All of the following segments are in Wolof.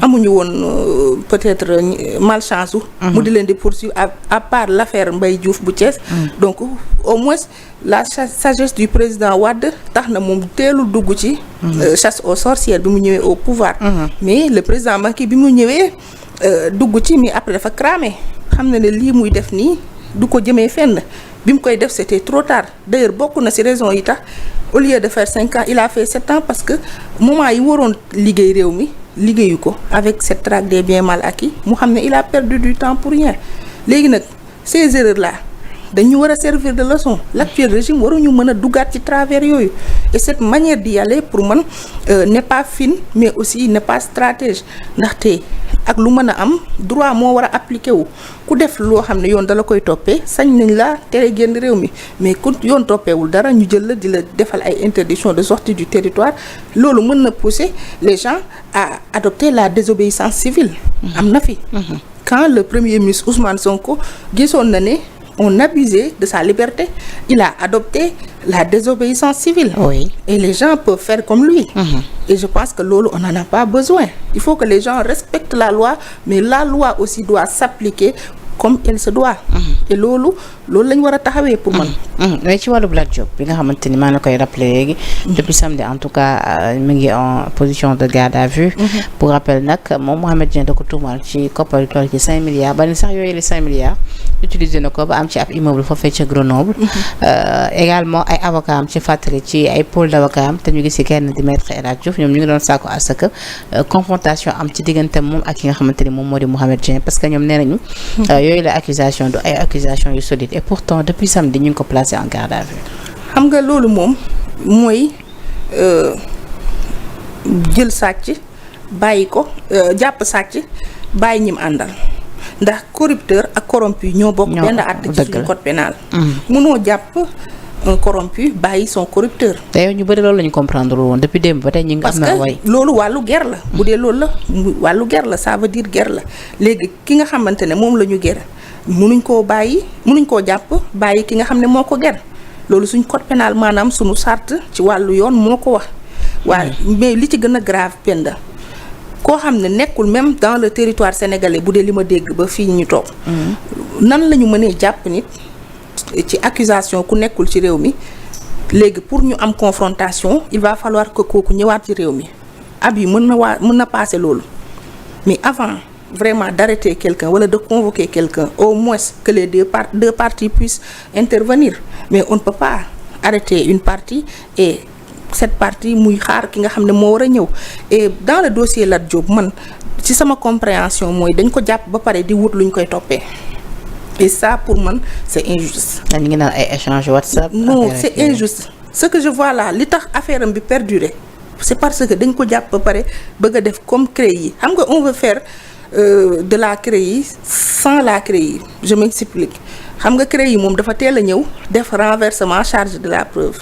amuñu woon peut-être malchance mu di leen di poursuivre à part l'affaire Mbaye Diouf bu Thiès. Donc au moins la sagesse du président Wade tax na moom teelul dugg ci chasse aux sorcières bi mu ñëwee au pouvoir. Mais le président Macky bi mu ñëwee dugg ci mais après dafa cramé xam na ne lii muy def nii du ko jëmee fenn bi mu koy def c'était trop tard. D'ailleurs bokk na ci raison yi tax au lieu de faire 5 ans il a fait 7 ans parce que moment yi waroon liggéey réew mi liggéeyu ko avec cette traque des biens mal acquis mu xam ne il a perdu du temps pour rien. Léegi nag ces erreurs là dañu war a servir de leçon. L'actuel régime waruñu mën a duggaat ci travers yooyu et cette manière d'y aller pour man n'est pas fine mais aussi n'est pas stratège ndaxte ak lu mën a am droit moo war a appliquer wu ku def loo xam ne yoon dala koy toppee sañ nañ la tere génn réew mi mais ku yoon toppeewul dara ñu jël la di la defal ay interdiction de sortie du territoire loolu mën na pousser les gens à adopter la désobéissance civile. am na fi. Quand le premier ministre Ousmane Sonko gisoon na ne on abusait de sa liberté, il a adopté la désobéissance civile. Oui. Et les gens peuvent faire comme lui. Et je pense que lolo, on n'en a pas besoin. Il faut que les gens respectent la loi, mais la loi aussi doit s'appliquer comme elle se doit. Et loolu lañ war a taxawee pour man. mais ci wàllu Lat Diop bi nga xamante ni maa ngi koy rappelé léegi. depuis samedi en tout cas mu ngi en position de garde à vue. pour rappel nag moom Mohamed Dieng da ko tuumal ci koppar yu toll ci 5 milliards ba ni sax yooyu les 5 milliards utilisé na ko ba am ci ab immeuble foofee ca Grenoble. également ay avocats am ci fàttali ci ay pôle d'avocats am te ñu gis ci kenn di maître El Hadj Diouf ñoom ñu ngi doon sàkku à ce que confrontation am ci diggante moom ak ki nga xamante ni moom moo di Mohamed Dieng parce que ñoom nee nañu. yooyu la accusation du ay accusation yu solide et pourtant depuis samedi ñu ngi ko placé en garde à vue. xam nga loolu moom mooy jël sàcc bàyyi ko jàpp sàcc bàyyi ñim àndal ndax corrupteur ak corrompu ñoo bokk benn àtte ci suñu code pénal. mënoo jàpp un corrompu bàyyi son corrupteur. te yow ñu bëri loolu la ñu comprendre woon depuis démb ba tey ñu ngi am na way parce que loolu wàllu guerre la bu dee loolu la wàllu guerre la ça veut dire guerre la léegi ki nga xamante ne moom la ñu guerre mënuñ koo jàpp bàyyi ki nga xam ne moo ko guerre loolu suñ code pénal maanaam suñu charte ci wàllu yoon moo ko wax. waaye mais li ci gën a grave Penda koo xam ne nekkul même dans le territoire sénégalais bu dee li ma dégg ba fii ñu toog. nan la ñu mënee jàpp nit ci accusation ku nekkul ci réew mi léegi pour ñu am confrontation il va falloir que kooku ñëwaat ci réew mi ab yi mën na passer loolu mais avant vraiment d'arrêter quelqu'un wala de convoquer quelqu'un au moins que les deux parties puissent intervenir mais on ne peut pas arrêter une partie et cette partie muy xaar ki nga xam ne moo war a ñëw et dans le dossier Lat Diop man ci sama compréhension mooy dañ ko jàpp ba pare di wut luñ koy toppee et ça pour man c'est injuste. ñu ngi naan ay échange WhatsApp. non c'est injuste ce que je vois là li tax affaire am bi perdurer c'est parce que dañ ko jàpp ba pare bëgg a def comme CREI xam nga on veut faire de la CREI sans la CREI je m'explique xam nga CREI moom dafa teel a ñëw def renversement charge de la preuve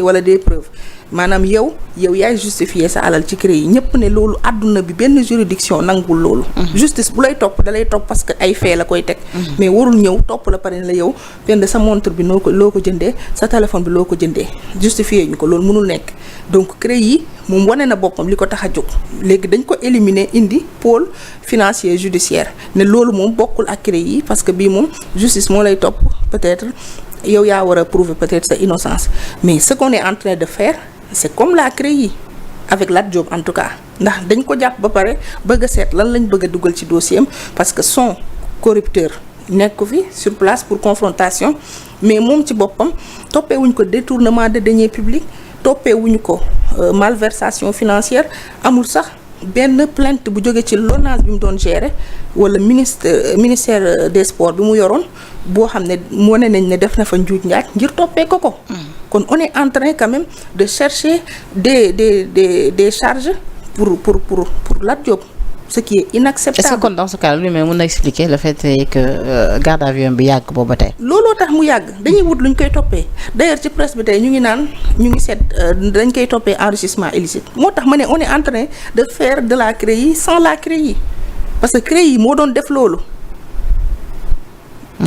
wala des preuves maanaam yow yaay justifier sa alal ci CREI yi ñëpp ne loolu àdduna bi benn juridiction nangul loolu. justice bu lay topp da lay topp parce que ay fait la koy teg. mais warul ñëw topp la pare la yow benn sa montre bi loo ko jëndee sa téléphone bi loo ko jëndee justifier ñu ko loolu mënul nekk donc CREI yi moom wane na boppam li ko tax a jóg léegi dañ ko éliminer indi pôle financier judiciaire ne loolu moom bokkul ak CREI yi parce que bii moom justice moo lay topp peut-être yow yaa war a prouver peut-être sa innocence mais ce qu'on est en train de faire c'est comme la CREI avec Lat Diop en tout cas ndax dañ ko jàpp ba pare bëgg a seet lan lañ bëgg a dugal ci dossier am parce que son corrupteur nekk fi sur place pour confrontation mais moom ci boppam toppee wuñ ko détournement de deniers publics toppee wuñu ko malversation financière amul sax benn plainte bu jóge ci LONASE bi mu doon gérer wala ministère des sports bi mu yoroon boo xam ne wane nañ ne def na fa njuuj njaaj ngir toppee ko kon on est en train quand même de chercher des charges pour Lat Diop ce qui est inacceptable. Est-ce que kon dans ce cas lui-même mën na expliquer le fait que garde à vue bi yàgg booba tey. looloo tax mu yàgg dañuy wut luñ koy toppee d'ailleurs ci presse bi tey ñu ngi naan ñu ngi seet dañ koy toppee enrichissement illicite moo tax ma ne on est en train de faire de la CREI sans la CREI parce que CREI moo doon def loolu.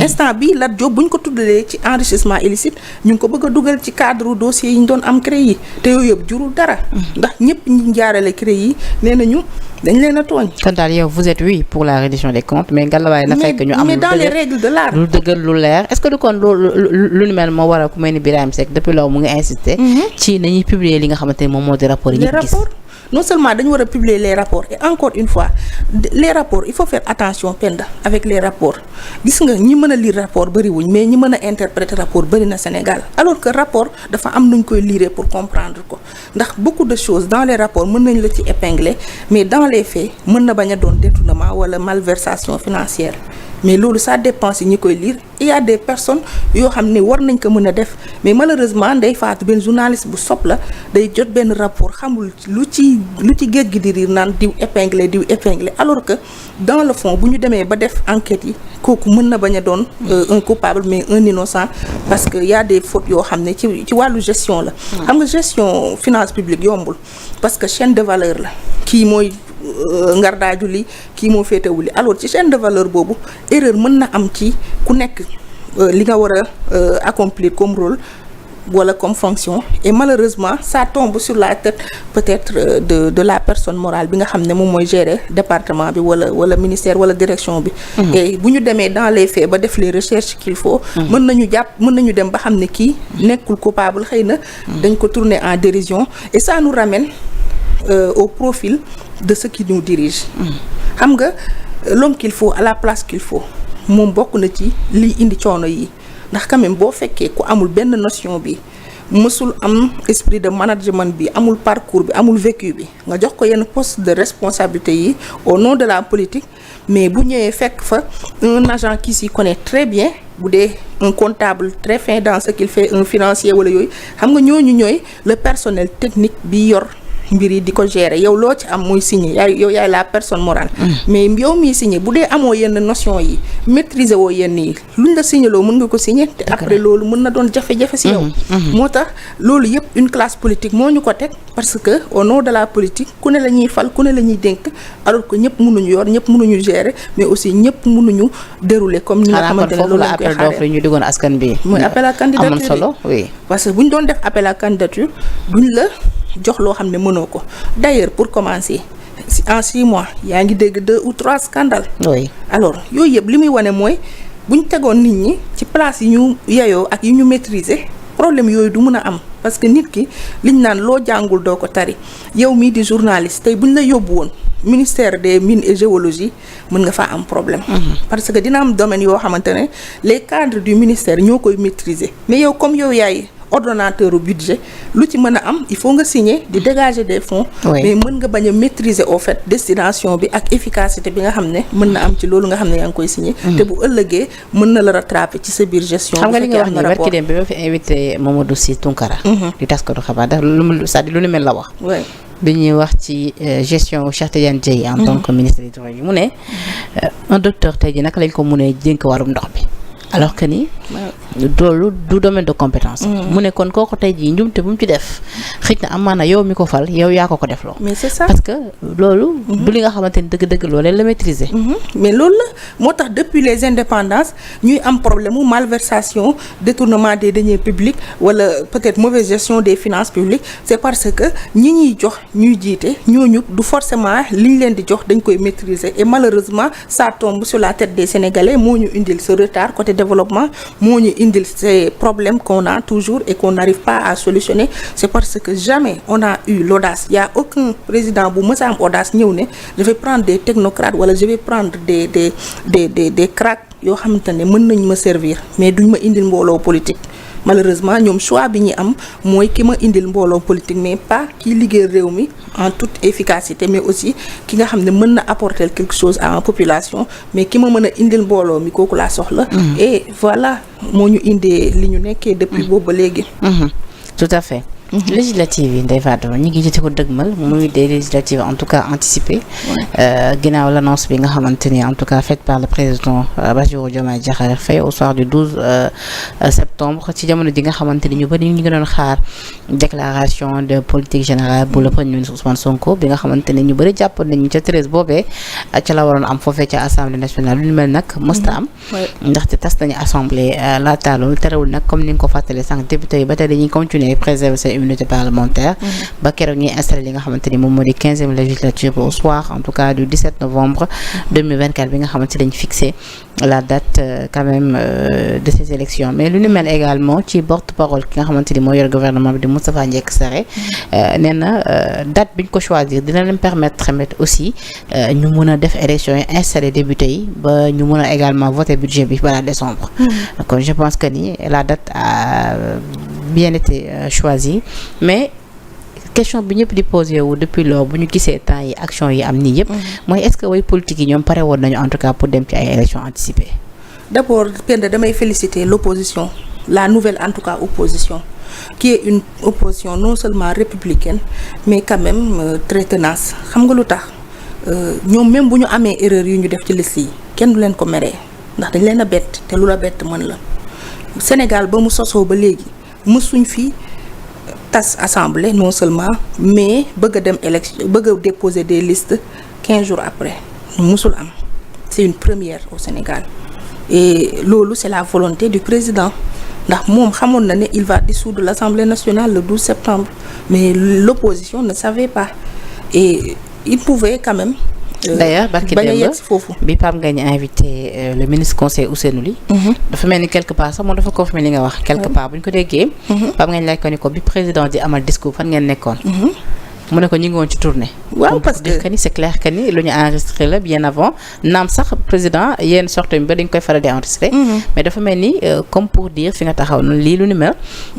instant bi Lat Diop bu ñu ko tuddalee ci enrichissement illicite ñu ngi ko bëgg a dugal ci cadre dossier yi ñu doon am CREI yi te yooyu yëpp jurul dara. ndax ñëpp ñi jaarale CREI yi nee nañu dañ leen a tooñ. kon daal yow vous êtes oui pour la reddition des comptes mais ngallaawaay na fekk ñu am. mais dans les règles de l'art. lu dëggal lu leer est-ce que du kon lu ni mel moo waral ku mel ni Birahim Seck depuis loolu mu ngi insister. ci nañuy publier li nga xamante ni moom moo di rapport yi ñu gis. Non seulement dañu war a publier les rapports et encore une fois les rapports il faut faire attention Penda avec les rapports gis nga ñi mën a lire rapport bëriwuñ mais ñi mën a interpréter rapport bëri na Sénégal alors que rapport dafa am nuñ koy lire pour comprendre ko ndax beaucoup de choses dans les rapports mën nañ la ci épingler mais dans les faits mën na bañ a doon détournement wala malversation financière mais loolu ça dépend si ñi koy lire il y a des personnes yoo xam ne war nañ ko mën a def mais malheureusement Ndeye Fatou benn journaliste bu sopp la day jot benn rapport xamul lu ci géej gi di riir naan diw épinglé alors que dans le fond bu ñu demee ba def enquête yi kooku mën na bañ a doon un coupable mais un innocent parce que y a des fautes yoo xam ne ci wàllu gestion la xam nga gestion finance publique yombul parce que chaîne de valeur la kii mooy ngardaaju li kii moo féetewuli alors ci chaîne de valeur boobu erreur mën na am ci ku nekk li nga war a accomplir comme rôle wala comme fonction et malheureusement ça tombe sur la tête peut-être de la personne morale bi nga xam ne moom mooy gérer département bi wala ministère wala direction bi et bu ñu demee dans les faits ba def les recherches qu'il faut mën nañu dem ba xam ne kii nekkul coupable xëy na dañ ko tourner en dérision et ça nous ramène au profil de ceux qui nous dirigent xam nga l'homme qu'il faut à la place qu'il faut moom bokk na ci liy indi coono yi ndax quand même boo fekkee ku amul benn notion bi mësul am esprit de management bi amul parcours bi amul vécu bi nga jox ko yenn poste de responsabilité yi au nom de la politique mais bu ñëwee fekk fa un agent qui s'y connaît très bien bu dee un comptable très fin dans ce qu'il fait un financier wala yooyu xam nga ñooñu ñooy le personnel technique bi yor mbir yi di ko gérer yow loo ci am muy signé yaay la personne morale mais yow miy signé bu dee amoo yenn notion yi maîtriser woo yenn yi luñ la signé loo mën nga ko signé te après loolu mën na doon jafe-jafe si yow moo tax loolu yëpp une classe politique moo ñu ko teg parce que au nom de la politique ku ne la ñuy fal ku ne la ñuy dénk alors que ñëpp mënuñu yor ñëpp mënuñu gérer mais aussi ñëpp mënuñu dérouler comme ni nga xamante ne loolu lañ koy xaaree ñu digoon askan bi mooy appel à candidature amoon solo oui parce que bu ñu doon def appel à candidature duñ la jox loo xam ne mënoo ko d'ailleurs pour commencer en 6 mois yaa ngi dégg 2 ou 3 scandales. oui alors yooyu yëpp li muy wane mooy bu ñu tegoon nit ñi ci place yi ñu yeyoo ak yi ñu maîtriser problème yooyu du mën a am parce que nit ki liñ naan loo jàngul doo ko tari yow mii di journaliste tey bu ñu la yóbbu woon ministère des mines et géologie mën nga faa am problème. parce que dina am domaine yoo xamante ne les cadres du ministère ñoo koy maîtriser mais yow comme yow yaay. ordonnateur au budget lu ci mën a am il faut nga signer di dégager des fonds mais mën nga bañ a maîtriser au fait destination bi ak efficacité bi nga xam ne mën na am ci loolu nga xam ne yaa ngi koy signer te bu ëllëgee mën na la rattraper ci sa biir gestion xam nga li nga wax ni barki dem bi ma fi invité Mamadou Sy Tounkara di taskatu xabaar daf c'est-à-dire lu ni mel la wax bi ñuy wax ci gestion Cheikh Tidiane Dièye en tant que ministre du Travail mu ne un docteur tey ji naka lañ ko mënee dénk wàllum ndox bi alors que ni loolu du domaine de compétence mu ne kon kooku tey jii njumte bu mu ci def xëy na amaana yow mi ko fal yow yaa ko def loo mais c'est ça parce que loolu du li nga xamante ni dëgg-dëgg loolee la maîtriser mais loolu la moo tax depuis les indépendances ñuy am problème mu malversation détournement des deniers publics wala peut-être mauvaise gestion des finances publiques c'est parce que ñi ñuy jox ñuy jiite ñooñu du forcément liñ leen di jox dañ koy maîtriser et malheureusement ça tombe sur la tête des Sénégalais moo ñu indil ce retard côté développement moo ñu indil ces problèmes qu'on a toujours et qu'on n'arrive pas à solutionner c'est parce que jamais on a eu l'audace il y a aucun président bu mës a am audace ñëw ne je vais prendre des technocrates wala je vais prendre des cracks yoo xamante ne mën nañ ma servir mais duñ ma indil mbooloo politique malheureusement ñoom choix bi ñu am mooy ki ma indil mbooloo politique mais pas ki liggéey réew mi en toute efficacité mais aussi ki nga xam ne mën na apporter quelque chose à la population mais ki ma mën a indil mbooloo mi kooku laa soxla et voilà moo ñu indee li ñu nekkee depuis boobu ba léegi tout à fait législative yi Ndeye Fatou ñu ngi jotee ko dëgmal muy des législatives en tout cas anticipées ginnaaw l'annonce bi nga xamante ni en tout cas faite par le président Bassirou Diomaye Diakhar Faye au soir du 12 septembre ci jamono ji nga xamante ni ñu bëri ñu ngi doon xaar déclaration de politique générale bu le premier ministre Ousmane Sonko bi nga xamante ni ñu bëri jàpp nañu ca 13 boobee ca la waroon am foofee ca assemblée nationale lu ñu mel nag mësta am ndaxte tas nañu assemblée laata loolu terewul nag comme ni nga ko fàttalee sànq député yi ba tey dañuy continuer préserver immunité parlementaire ba keroog ñuy installé li nga xamante ni moom moo di 15e législature au soir en tout cas du 17 novembre 2024 bi nga xamante ni dañ fixé la date quand même de ces élections mais lu ñu mel également ci porte-parole ki nga xamante ni moo yor gouvernement bi di Moustapha Ndiaye Sarré nee na date bi ñu ko choisir dina leen permettre tamit aussi ñu mun a def élection yi installer député yi ba ñu mun a également voter budget bi balaa décembre. Donc je pense que ni la date a bien été choisie mais question bi ñëpp di posé wu depuis loolu bu ñu gisee temps yi action yi am nii yëpp. mooy est-ce que way politique yi ñoom pare woon nañu en tout cas pour dem ci ay élections anticipées. D'abord Penda damay féliciter l'opposition la nouvelle en tout cas opposition qui est une opposition non seulement républicaine mais quand même très tenace xam nga lu tax ñoom même bu ñu amee erreur yu ñu def ci liste yi kenn du leen ko meree ndax dañ leen a bett te lu la bett mën la Sénégal ba mu sosoo ba léegi mësuñ fi tas assemblée non seulement mais bëgg a dem élection bëgg a déposer des listes 15 jours après mësul am c'est une première au Sénégal et loolu c'est la volonté du président ndax moom xamoon na ne il va dissoudre l'Assemblée nationale le 12 septembre mais l'opposition ne savait pas et il pouvait quand même d'ailleurs barki démb bi Pape Ngagne invité le ministre conseil Ousseynou Ly dafa mel ni quelque part sax moom dafa confirmer li nga wax quelque part bu ñu ko déggee Pape Ngagne laaj ko ni ko bi président di amal discours fan ngeen nekkoon mu ne ko ñu ngi woon ci tournée. waaw parce que ni c'est clair que ni lu ñu enregistré la bien avant naam sax président yenn sorties bi ba dañ koy faral di enregistré. mais dafa mel ni comme pour dire fi nga taxaw noonu lii lu ni mel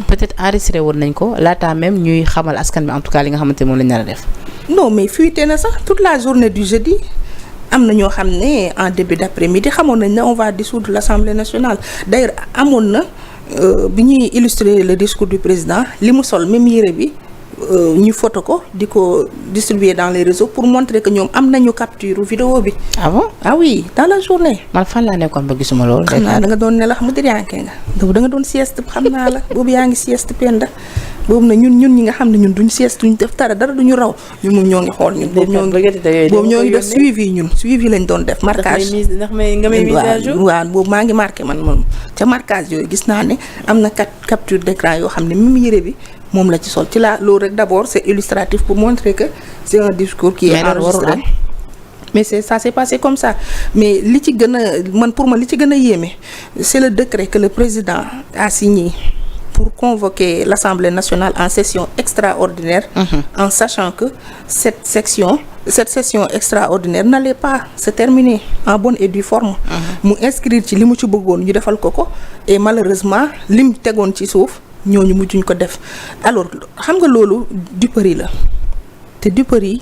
peut-être enregistré woon nañ ko laataa même ñuy xamal askan bi en tout cas li nga xamante ne moom lañ nar a def. non mais fuité na sax toute la journée du jeudi am na ñoo xam ne en début d'après-midi xamoon nañ ne on va dissoudre l'Assemblée nationale d'ailleurs amoon na bi ñuy illustrer le discours du président li mu sol même yére bi. ñu photo ko di ko distribuer dans les réseaux pour montrer que ñoom am nañu capture vidéo bi. ah bon ah oui dans la journée. man fan laa nekkoon ba gisuma loolu. xam naa da nga doon ne la xam nga diriyanke nga da nga doon sieste xam naa la boobu yaa ngi sieste Penda boobu na ñun ñi nga xam ne ñun duñ sieste duñ def dara duñu raw ñun moom ñoo ngi xool ñun. boobu ñoo ngi def suivi lañ doon def. marquage ndax nga may mise à jour. waaw boobu maa ngi marqué man moom ca marquage yooyu gis naa ne am na capture d'écran yoo xam ne même yére bi. moom la ci sol ci la loolu rek d'abord c'est illustratif pour montrer que c'est un discours qui est enregistré mais ça s'est passé comme ça mais li ci gën a pour ma li ci gën a yéeme c'est le décret que le président a signé pour convoquer l'Assemblée nationale en session extraordinaire en sachant que cette session extraordinaire n'allait pas se terminer en bonne et due forme mu inscrire ci li mu ci bëggoon ñu defal ko et malheureusement lim tegoon ci suuf ñooñu mujjuñ ko def alors xam nga loolu duperie la te duperie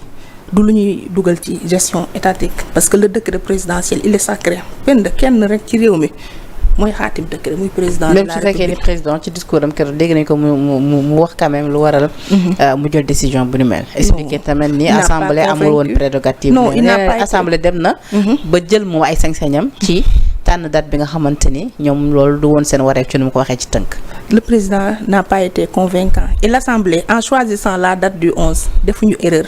du lu ñuy dugal ci gestion étatique parce que le décret présidentiel il est sacré kenn rek ci réew mi mooy xaatim décret muy président de la République. même su fekkee ni président ci discours am keroog dégg nañ ko mu wax quand même lu waral. mu jël décision bu ni mel. expliquer tamit ni assemblée amul woon prérogative. non il n'a pas été assemblée dem na. ba jël moom ay sañ-sañam ci. tànn date bi nga xamante ni ñoom loolu du woon seen wareef ci nu mu ko waxee ci tënk. Le président n'a pas été convaincant et l'Assemblée en choisissant la date du 11 defuñu erreur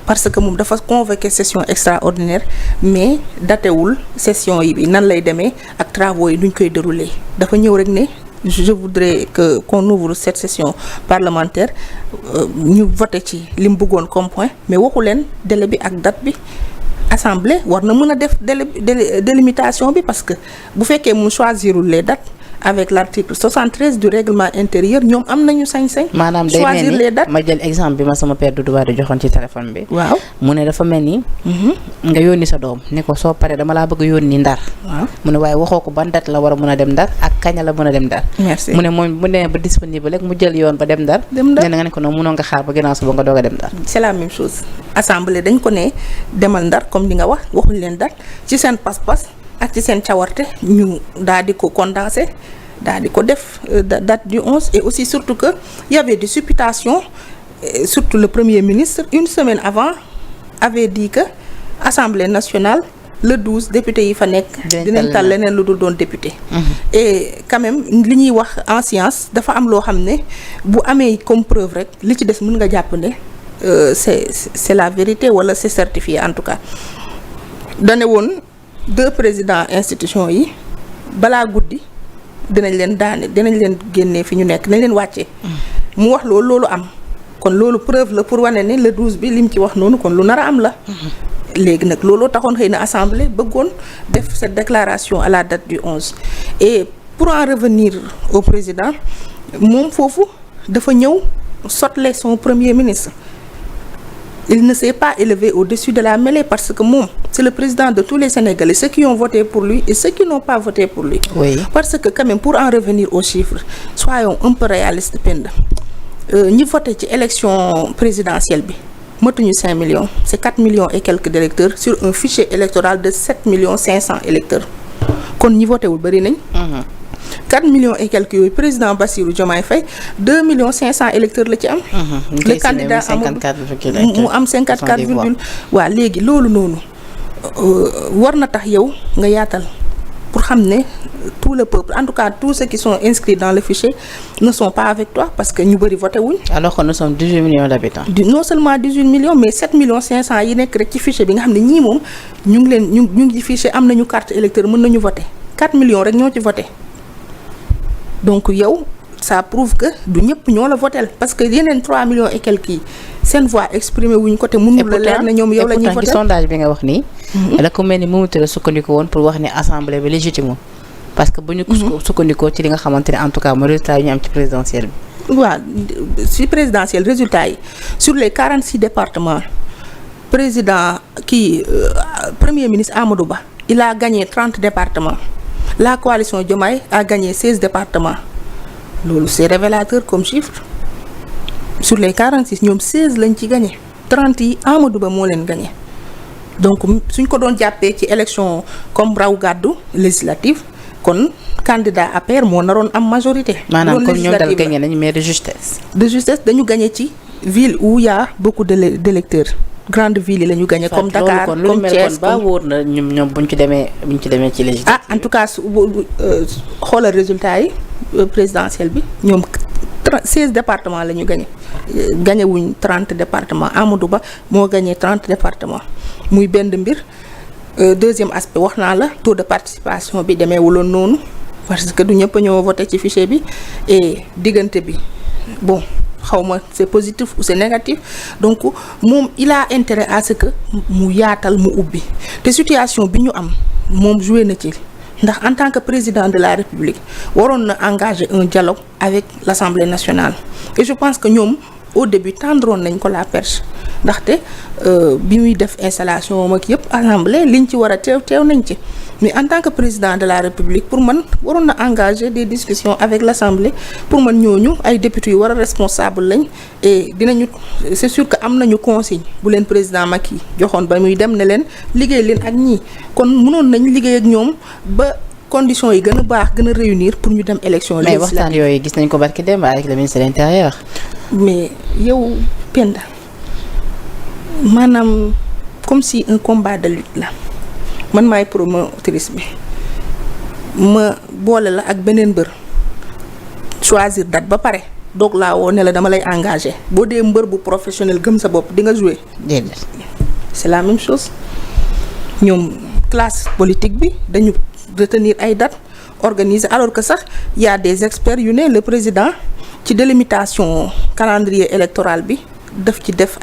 parce que moom dafa convoquer session extraordinaire mais datewul session yi bi nan lay demee ak travaux yi duñ koy dérouler dafa ñëw rek ne je voudrais qu'on ouvre cette session parlementaire ñu voté ci li mu bëggoon comme point mais waxu leen délai bi ak date bi. Assemblée war na mën a def délimitation bi parce que bu fekkee mu choisirul les dates avec l'article 73 du règlement intérieur ñoom am nañu sañ-sañ. maanaam day choisir les dates ma jël exemple bi ma sama père Doudou Wade joxoon ci téléphone bi. waaw mu ne dafa mel ni. nga yónni sa doom ne ko soo paree dama laa bëgg yónni Ndar. waaw mu ne waaye waxoo ko ban date la war a mën a dem Ndar ak kañ la mën a dem Ndar. merci mu ne moom bu demee ba disponible rek mu jël yoon ba dem Ndar. dem Ndar nee na nga ne ko noonu mënoo nga xaar ba ginnaaw suba nga doog a dem Ndar. c'est la même chose assemblée dañ ko ne demal Ndar comme li nga wax waxuñ leen date ci seen pas-pas ak ci seen cawarte ñu daal di ko condenser. daal di ko def date du 11 et aussi surtout que il y avait des supputations surtout le premier ministre une semaine avant avait dit que Assemblée nationale le 12 députés yi fa nekk dinañ tal leneen lu dul doon député et quand même li ñuy wax en science dafa am loo xam ne bu amee comme preuve rek li ci des mën nga jàpp ne c'est la vérité wala c'est certifié en tout cas dane woon 2 présidents institution yi balaa guddi dinañ leen génnee fi ñu nekk dinañ leen wàccee mu wax loolu am kon loolu preuve la pour wane ne le 12 bi lim ci wax noonu kon lu nar a am la. léegi nag looloo taxoon xëy na assemblée bëggoon def cette déclaration à la date du 11 et pour en revenir au président moom foofu dafa ñëw sotle son premier ministre. Il ne s'est pas élevé au-dessus de la mêlée parce que moom c'est le président de tous les Sénégalais, ceux qui ont voté pour lui et ceux qui n'ont pas voté pour lui. Oui. Parce que quand même pour en revenir aux chiffres soyons un peu réalistes Penda ñi voté ci élection présidentielle bi matuñu 5 millions c'est 4 millions et quelques d'électeurs sur un fichier électoral de 7 millions 500 électeurs kon ñi voté wul bari nañ. 4 millions et quelques yooyu président Bassirou Diomaye Faye 2 millions 500 électeurs la ci am. le candidat mu am 54 virgule waaw léegi loolu noonu war na tax yow nga yaatal pour xam ne tout le peuple en tout cas tous ceux qui sont inscrits dans le fichier ne sont pas avec toi parce que ñu bëri voté wuñ. alors que nous sommes 18 millions d'habitants. non seulement 18 millions mais 7 millions 500 yi nekk rek ci fichier bi nga xam ne ñii moom ñu ngi leen ñu ngi ci fichier am nañu carte électeur mën nañu voté 4 millions rek ñoo ci voté. donc yow ça prouve que du ñëpp ñoo la votel parce que yeneen 3 millions et quelques yi seen voix exprimé wuñ ko te mënul la leer na ñoom yow la ñuy votel ci sondage bi nga wax nii. da ko mel ni Mimi Touré sukkandiku woon pour wax ne assemblée bi légitime parce que bu ñu sukkandikoo ci li nga xamante ne en tout cas mooy résultat yi ñu am ci présidentielle bi. waaw ci présidentielle résultat yi sur les 46 départements président premier ministre Amadou Ba il a gagné 30 départements. La coalition Diomaye a gagné 16 départements loolu c'est révélateur comme chiffre sur les 46 ñoom 16 lañ ci gagné 30 yi Amadou Ba moo leen gagné donc suñ ko doon jàppee ci élection comme raw gàddu législative kon candidat APR moo naroon am majorité. maanaam comme ñoom dal gagné nañu mais de justesse. de justesse dañu gagné ci ville où il y a beaucoup d'électeurs. grande ville yi la ñu gagné comme Dakar comme Thiès ba wóor na ñoom buñ ci demee ci législative. en tout cas xoolal résultat yi présidentielle bi ñoom 16 départements la ñu gagné wuñ 30 départements Amadou Ba moo gagné 30 départements muy benn mbir. Deuxième aspect wax naa la taux de participation bi demeewuloon noonu parce que du ñëpp ñoo voté ci fichier bi et diggante bi bon. xawma c'est positif ou c'est négatif donc moom il a intérêt à ce que mu yaatal mu ubbi te situation bi ñu am moom joué na ci ndax en tant que président de la République waroon na engager un dialogue avec l'Assemblée nationale et je pense que ñoom au début tendroon nañ ko la perche ndaxte bi muy def installation ak yëpp assemblée liñ ci war a teew nañ ci mais en tant que président de la République pour man waroon na engager des discussions avec l'Assemblée pour man ñooñu ay députés yu war a responsable lañ et dinañu c'est sûr que am nañu consigne bu leen président Macky joxoon ba muy dem ne leen liggéey leen ak ñii kon mënoon nañ liggéey ak ñoom ba conditions yi gën a baax gën a réunir pour ñu dem élection législative. mais waxtaan yooyu gis nañ ko barki démb avec le ministre de l'Intérieur. mais yow Penda maanaam comme si un combat de lutte la man maay promotrice bi ma boole la ak beneen mbër choisir date ba pare doog laa woo ne la dama lay engagé boo dee mbër bu professionnel gëm sa bopp di nga jouer. déedéet. c'est la même chose ñoom classe politique bi dañu retenir ay dates organiser alors que sax y a des experts yu ne le président ci délimitation calendrier électoral bi daf ci def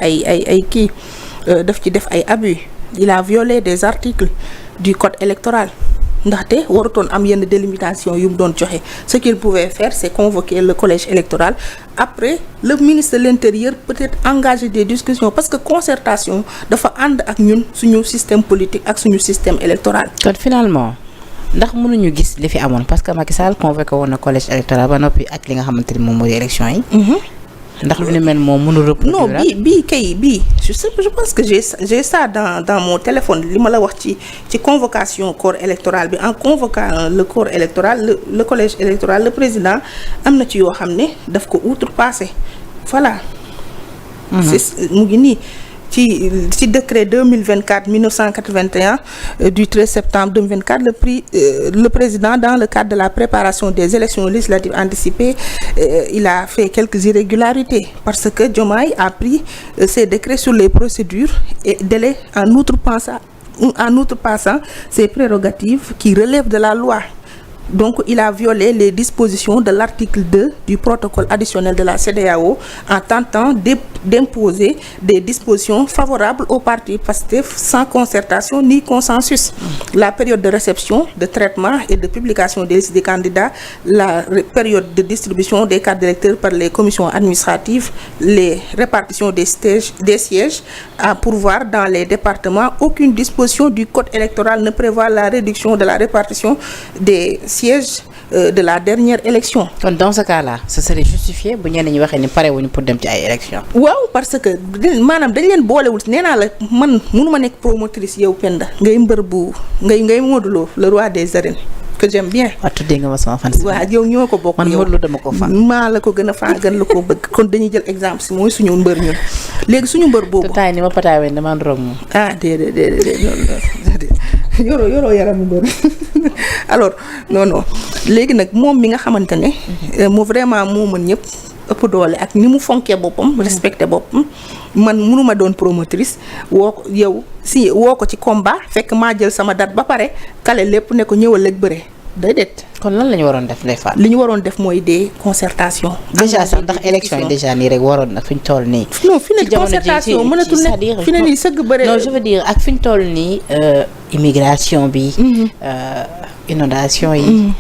daf ci def ay abus il a violé des articles du code électoral ndaxte warutoon am yenn délimitation yu mu doon joxe ce qu'il pouvait faire c'est convoquer le collège électoral après le ministre de l'Intérieur peut-être engager des discussions parce que concertation dafa ànd ak ñun suñu système politique ak suñu système électoral. kon finalement ndax mënuñu gis li fi amoon parce que Macky Sall convoqué woon na collège électoral ba noppi ak li nga xamante ni moom mooy élection yi. ndax lu ne mel moom mënul reproduire. non bii je pense que j'ai ça dans mon téléphone li ma la wax ci convocation corps électoral bi en convoquant le corps électoral le collège électoral le président am na ci yoo xam ne daf ko outrepassé voilà. c'est mu ngi nii ci décret 1981 du 13 septembre 2024 le président dans le cadre de la préparation des élections législatives anticipées il a fait quelques irrégularités parce que Diomaye a pris ses décrets sur les procédures et délais en outrepassant ses prérogatives qui relèvent de la loi donc il a violé les dispositions de l'article 2 du protocole additionnel de la CEDEAO en tentant d'imposer des dispositions favorables au parti PASTEF sans concertation ni consensus. La période de réception, de traitement et de publication des listes des candidats, la période de distribution des cartes d'électeurs par les commissions administratives, les répartitions des sièges à pourvoir dans les départements. Aucune disposition du code électoral ne prévoit la réduction de la répartition des sièges de la dernière élection. kon dans ce cas-là ce serait justifié bu ñenn ñi waxee ni pare wuñu pour dem ci ay élections. waaw parce que maanaam dañ leen boolewul nee naa la man mënuma nekk promotrice yow Penda ngay mbër bu ngay Modou Lo le roi des arènes que j'aime bien. waaw tuddee nga ma sama fan. waaw yow ñoo ko bokk. man Modou Lo dama ko fan. maa la ko gën a fan gën la ko bëgg kon dañuy jël exemple si mooy suñu mbër ñun léegi suñu mbër boobu. te taay ni ma pataawee dama roog moom. ah déedéet yoroo yaramu mbër alors non léegi nag moom mi nga xamante ne mu vraiment moo mën ñëpp ëpp doole ak ni mu fonkee boppam respecté boppam man mënuma doon promotrice woo ko yow si woo ko ci combat fekk maa jël sama date ba pare kale lépp ne ko ñëwal ak bëre déedéet. kon lan la ñu waroon def Ndeye Fatou. li ñu waroon def mooy des concertations. déjà sax ndax élection yi déjà nii rek waroon na fi ñu toll nii. non fi ne concertation mënatul ne fi ne nii sëgg bëre. non je veux dire ak fi ñu toll nii immigration bi. inondation yi.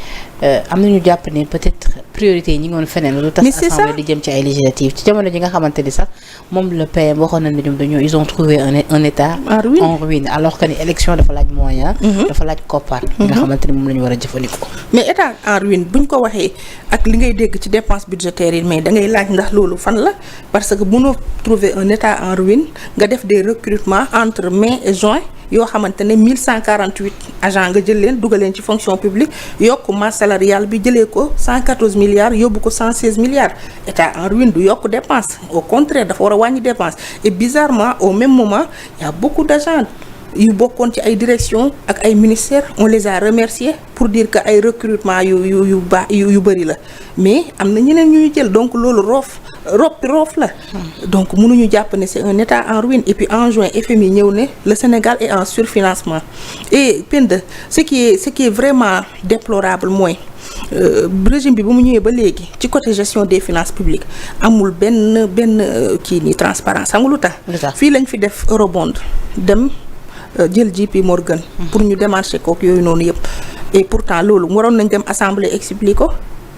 am nañu jàpp ne peut-être priorité yi ñi ngi woon feneen lu tax assemblée di jëm ci ay législatives ci jamono ji nga xamante ni sax moom le PM waxoon na ne ñoom dañoo ils ont trouvé un état en ruine alors que ni élection dafa laaj moyen dafa laaj koppar nga xamante ni moom la ñu war a jëfandikoo. mais état en ruine buñ ko waxee ak li ngay dégg ci dépense budgétaire yi mais da ngay laaj ndax loolu fan la parce que mënoo trouver un état en ruine nga def des recrutements entre mai et juin yoo xamante ne 1148 agents nga jël leen dugal leen ci fonction publique yokk masse salariale bi jëlee ko 114 milliards yóbbu ko 116 milliards état en ruine du yokk dépense au contraire dafa war a wàññi dépense et bizarrement au même moment il y a beaucoup d'agents yu bokkoon ci ay directions ak ay ministères on les a remerciés pour dire que ay recrutement yu bëri la mais am na ñeneen ñuy jël donc loolu roof la donc mënuñu jàpp ne c'est un état en ruine et puis en juin FMI ñëw ne le Sénégal est en surfinancement et Penda ce qui est vraiment déplorable mooy régime bi ba mu ñëwee ba léegi ci côté gestion des finances publiques amul benn kii nii transparence xam nga lu tax fii lañ fi def eurobond dem jël JP Morgan pour ñu démarcher kook yooyu noonu yëpp et pourtant loolu waroon nañ dem assemblée expliquer ko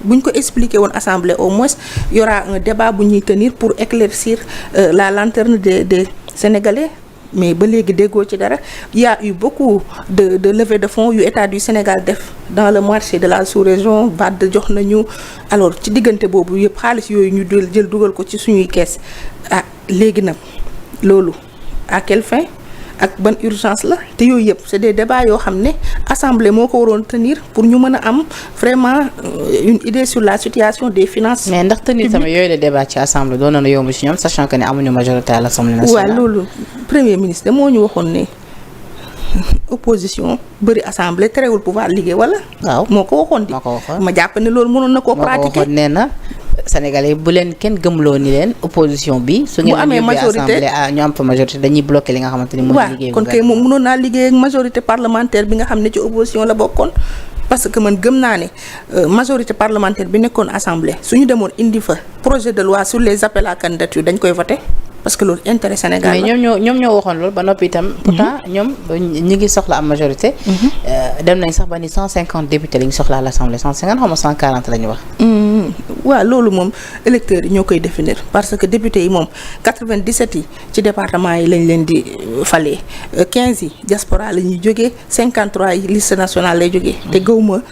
buñ ko expliquer woon assemblée au moins y aura un débat bu ñuy tenir pour éclaircir la lanterne des Sénégalais mais ba léegi déggoo ci dara il y a eu beaucoup de levée de fonds yu état du Sénégal def dans le marché de la sous-région BAD jox nañu alors ci diggante boobu yëpp xaalis yooyu ñu jël dugal ko ci suñuy kees ah léegi nag loolu à quelle fin ak ban urgence la te yooyu yëpp c'est des débats yoo xam ne assemblée moo ko waroon tenir pour ñu mën a am vraiment une idée sur la situation des finances. mais ndax tenir tamit yooyu la débat ci assemblée doon na yomb ci ñoom sachant que ne amuñu majorité à l'Assemblée nationale. waaw loolu premier ministre moo ñu waxoon ne opposition bëri assemblée terewul pouvoir liggéey wala. waaw moo ko waxoon di. ma jàpp ne loolu mënoon na koo pratiquer. moo ko waxoon nee na Sénégalais bu leen kenn gëmloo ni leen opposition bi. su ngeen amee majorité ñu am fa majorité dañuy bloquer li nga xamante ni mooy liggéey. kon kay moom mënoon naa liggéey ak majorité parlementaire bi nga xam ne ci opposition la bokkoon. parce que man gëm naa ne majorité parlementaire bi nekkoon assemblée suñu demoon indi fa projet de loi sur les appels à candidature dañ koy voter parce que loolu intérêt Sénégal la. mais ñoom ñoo waxoon loolu ba noppi itam. pourtant ñoom ñi ngi soxla am majorité. dem nañ sax ba ni 150 députés la ñu soxla à l'Assemblée 150 xaw ma 140 la ñu wax. waaw loolu moom électeurs yi ñoo koy définir parce que députés yi moom 97 yi ci département yi lañ leen di falee 15 yi diaspora la ñuy jógee 53 yi liste nationale lay jógee. te gëwuma